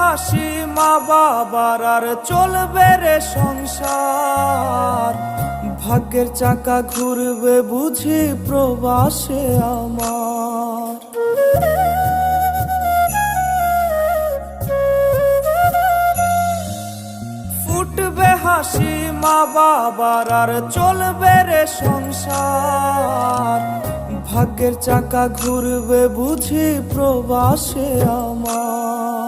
হাসি মা বাবার আর চলবে রে সংসার। ভাগ্যের চাকা ঘুরবে বুঝি প্রবাসে আমার। ফুটবে হাসি মা বাবার আর চলবে রে সংসার। ভাগ্যের চাকা ঘুরবে বুঝি প্রবাসে আমার।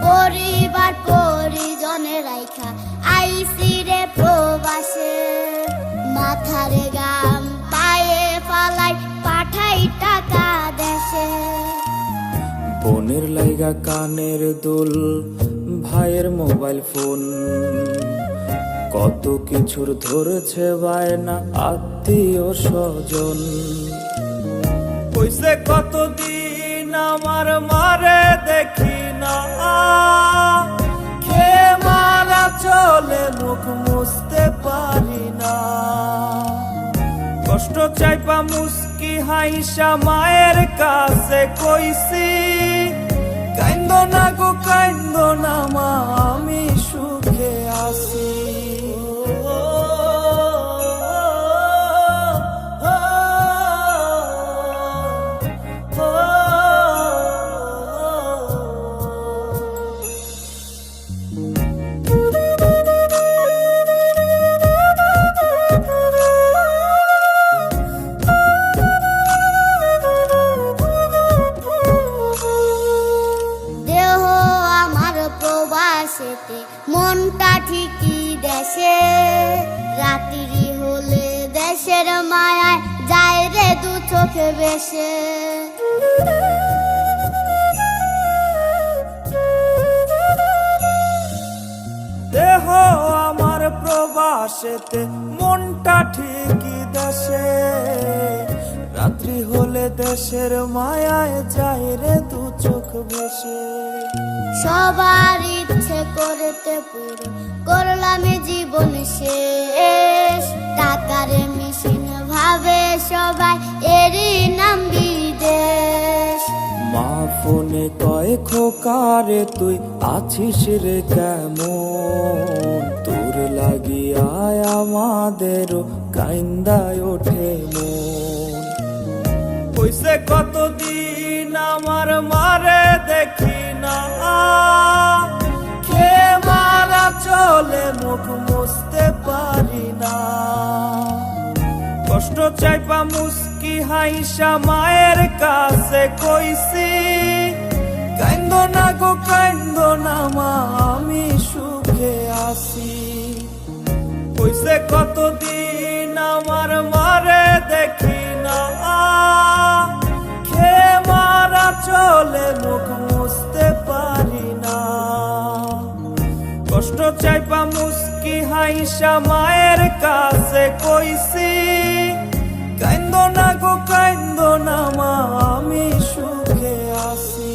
পরিবার পরিজনের রাইখা আইসি রে প্রবাসে, মাথারে গাম পায়ে ফালাই পাঠাই টাকা দেশে। বোনের লাইগা কানের দুল, ভাইয়ের মোবাইল ফোন, কত কিছুর ধরেছে বায়না আত্মীয় স্বজন। কইছে কতদিন আমার মারে দেখি না, খেয়ে মারা চলে মুখ মুছতে পারি না। কষ্ট চাইপা মুস্কি হাইসা মায়ের কাছে কইছি, কাইন্দো না গো কাইন্দো না মা, আমি সুখে আছি। মনটা ঠিকই দেশে, রাত্রি হলে দেশের মায়ায় যায় রে দু চোখে বেশে। দেহ আমার প্রবাসেতে, মনটা ঠিকই দেশে, রাত্রি হলে দেশের মায়ায় যায় রে দু চোখ বেশে। সবার ইচ্ছে করতে পুরো করলাম জীবন শেষ, টাকার মেশিন ভাবে সবাই এরই নাম বিদেশ। মা ফোনে কয় খোকারে তুই আছিস রে কেমন, তোর লাগিয়া আমাদেরও কাইন্দায় ওঠে মন। কইছে কতদিন আমার মারে দেখি না, খেয়ে মারা চলে মুখ মুছতে পারি না। কষ্ট চাইপা মুস্কি হাইসা মায়ের কাছে কইছি, কাইন্দো না গো কাইন্দো না মা, আমি সুখে আছি। কইছে কতদিন আমার মারে দেখি না, খেয়ে মারা চলে মুখ মুছতে পারি না। কষ্ট চাইপা মুস্কি হাইসা মায়ের কাছে কইছি, কাইন্দো না গো কাইন্দো না মা, আমি সুখে আছি।